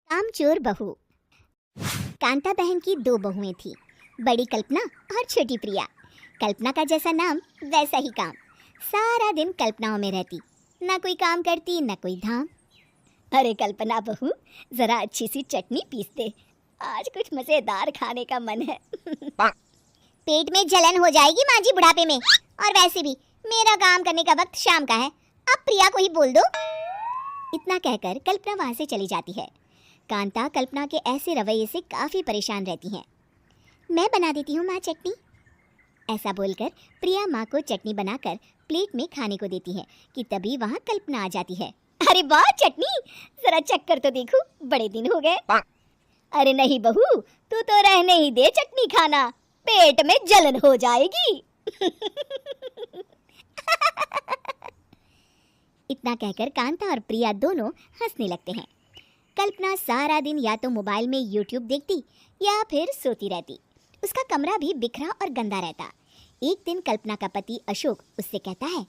कामचोर बहू। कांता बहन की दो बहुएं थी, बड़ी कल्पना और छोटी प्रिया। कल्पना का जैसा नाम वैसा ही काम। सारा दिन कल्पनाओं में रहती, ना कोई काम करती ना कोई धाम। अरे कल्पना बहू, जरा अच्छी सी चटनी पीस दे, आज कुछ मजेदार खाने का मन है। पेट में जलन हो जाएगी माँ जी बुढ़ापे में, और वैसे भी मेरा काम करने का वक्त शाम का है, अब प्रिया को ही बोल दो। इतना कहकर कल्पना वहां से चली जाती है। कांता कल्पना के ऐसे रवैये से काफी परेशान रहती हैं। मैं बना देती हूँ माँ चटनी, ऐसा बोलकर प्रिया माँ को चटनी बनाकर प्लेट में खाने को देती है कि तभी वहाँ कल्पना आ जाती है। अरे वाह चटनी, जरा चख कर तो देखो, बड़े दिन हो गए। अरे नहीं बहू, तू तो रहने ही दे चटनी खाना, पेट में जलन हो जाएगी। इतना कहकर कांता और प्रिया दोनों हंसने लगते हैं। कल्पना सारा दिन या तो मोबाइल में यूट्यूब देखती या फिर सोती रहती। उसका कमरा भी बिखरा और गंदा रहता। एक दिन कल्पना का पति अशोक उससे कहता है,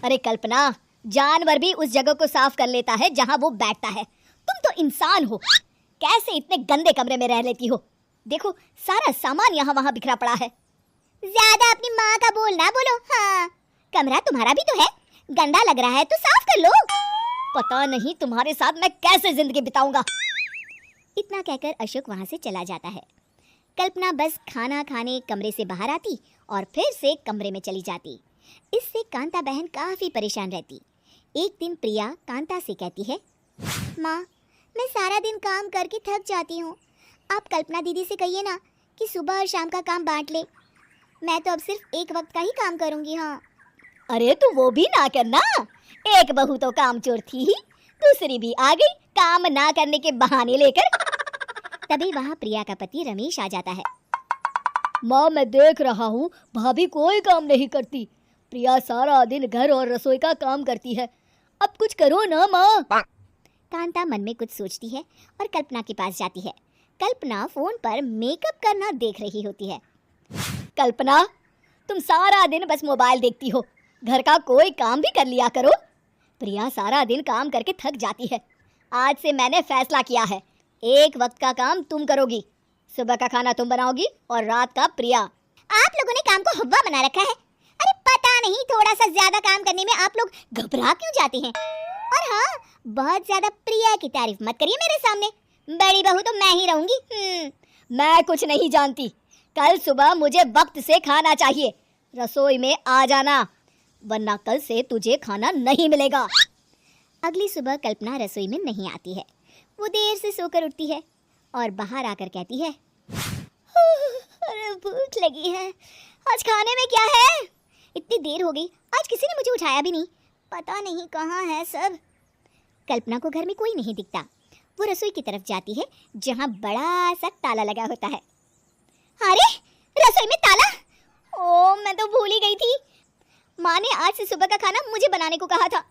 अरे कल्पना, जानवर भी उस जगह को साफ कर लेता है जहाँ वो बैठता है, तुम तो इंसान हो, कैसे इतने गंदे कमरे में रह लेती हो? देखो सारा सामान यहाँ वहाँ बिखरा पड़ा है। ज्यादा अपनी माँ का बोल ना बोलो। हाँ, कमरा तुम्हारा भी तो है, गंदा लग रहा है तो साफ कर लो। पता नहीं तुम्हारे साथ मैं कैसे जिंदगी बिताऊंगा। इतना कहकर अशोक वहां से चला जाता है। कल्पना बस खाना खाने कमरे से बाहर आती और फिर से कमरे में चली जाती। इससे कांता बहन काफी परेशान रहती। एक दिन प्रिया कांता से कहती है, माँ, मैं सारा दिन काम करके थक जाती हूँ, आप कल्पना दीदी से कहिए ना कि सुबह और शाम का काम बांट ले, मैं तो अब सिर्फ एक वक्त का ही काम करूँगी। हाँ। अरे तू वो भी ना करना, एक बहू तो कामचोर थी ही, दूसरी भी आ गई काम ना करने के बहाने लेकर। तभी वहाँ प्रिया का पति रमेश आ जाता है। माँ, मैं देख रहा हूँ भाभी कोई काम नहीं करती, प्रिया सारा दिन घर और रसोई का काम करती है, अब कुछ करो ना माँ। कांता मन में कुछ सोचती है और कल्पना के पास जाती है। कल्पना फोन पर मेकअप करना देख रही होती है। कल्पना, तुम सारा दिन बस मोबाइल देखती हो, घर का कोई काम भी कर लिया करो। प्रिया सारा दिन काम करके थक जाती है, आज से मैंने फैसला किया है, एक वक्त का काम तुम करोगी, सुबह का खाना तुम बनाओगी और रात का प्रिया। आप लोगों ने काम को हवा बना रखा है। अरे पता नहीं थोड़ा सा ज्यादा काम करने में आप लोग घबरा क्यों जाते हैं। और हाँ, बहुत ज्यादा प्रिया की तारीफ मत करिए मेरे सामने, बड़ी बहू तो मैं ही रहूंगी। मैं कुछ नहीं जानती, कल सुबह मुझे वक्त से खाना चाहिए, रसोई में आ जाना, वरना कल से तुझे खाना नहीं मिलेगा। अगली सुबह कल्पना रसोई में नहीं आती है। वो देर से सोकर उठती है और बाहर आकर कहती है, अरे भूख लगी है, आज खाने में क्या है? इतनी देर हो गई, आज किसी ने मुझे उठाया भी नहीं, पता नहीं कहाँ है सब। कल्पना को घर में कोई नहीं दिखता। वो रसोई की तरफ जाती है जहाँ बड़ा सा ताला लगा होता है। अरे रसोई में ताला! ओ, मैं तो भूल ही गई थी। माँ ने आज से सुबह का खाना मुझे बनाने को कहा था।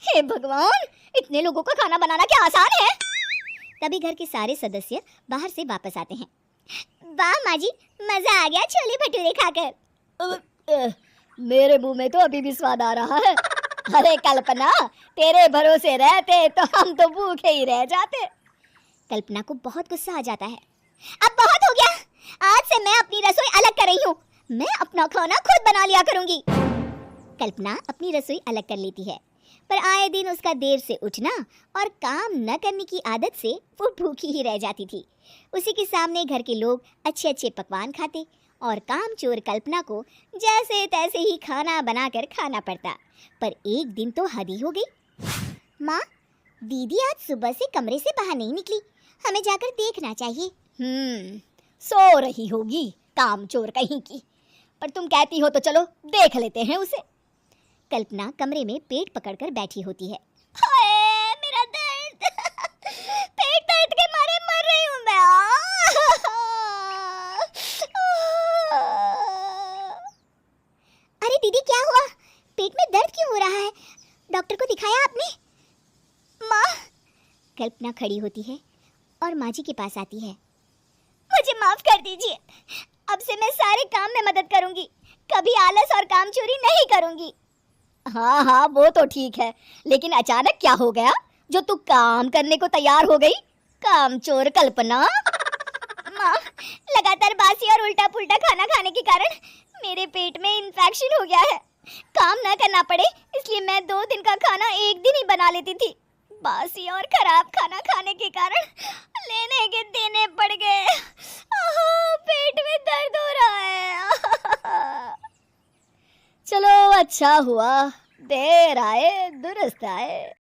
हे भगवान, इतने लोगों का खाना बनाना क्या आसान है? तभी घर के सारे सदस्य बाहर से वापस आते हैं। वाह माँ जी, मजा आ गया छोले भटूरे खाकर। मेरे मुंह में तो अभी भी स्वाद आ रहा है। अरे कल्पना, तेरे भरोसे रहते तो हम तो भूखे ही रह जाते। कल्पना को बहुत गुस्सा आ जाता है। अब बहुत हो गया, आज से मैं अपनी रसोई अलग कर रही हूँ, मैं अपना खाना खुद बना लिया करूंगी। कल्पना अपनी रसोई अलग कर लेती है, पर आए दिन उसका देर से उठना और काम न करने की आदत से वो भूखी ही रह जाती थी। उसी के सामने घर के लोग अच्छे अच्छे पकवान खाते और कामचोर कल्पना को जैसे तैसे ही खाना बनाकर खाना पड़ता। पर एक दिन तो हद ही हो गई। माँ, दीदी आज सुबह से कमरे से बाहर नहीं निकली, हमें जाकर देखना चाहिए। सो रही होगी कामचोर कहीं की, पर तुम कहती हो तो चलो देख लेते हैं उसे। कल्पना कमरे में पेट पकड़कर बैठी होती है। हाय मेरा दर्द, पेट दर्द के मारे मर रही हूँ मैं। अरे दीदी क्या हुआ, पेट में दर्द क्यों हो रहा है? डॉक्टर को दिखाया आपने? माँ। कल्पना खड़ी होती है और माँ जी के पास आती है। मुझे माफ कर दीजिए, अब से मैं सारे काम में मदद करूंगी, कभी आलस और काम चोरी नहीं करूंगी। हाँ हाँ, वो तो ठीक है, लेकिन अचानक क्या हो गया जो तू काम करने को तैयार हो गई? कामचोर कल्पना। माँ, लगातार बासी और उल्टा पुल्टा खाना खाने के कारण मेरे पेट में इन्फेक्शन हो गया है। काम ना करना पड़े इसलिए मैं 2 दिन का खाना एक दिन ही बना लेती थी। बासी और खराब खाना खाने के कारण लेने के देने पड़ गए। पेट में दर्द हो रहा है। चलो अच्छा हुआ, देर आए दुरुस्त आए।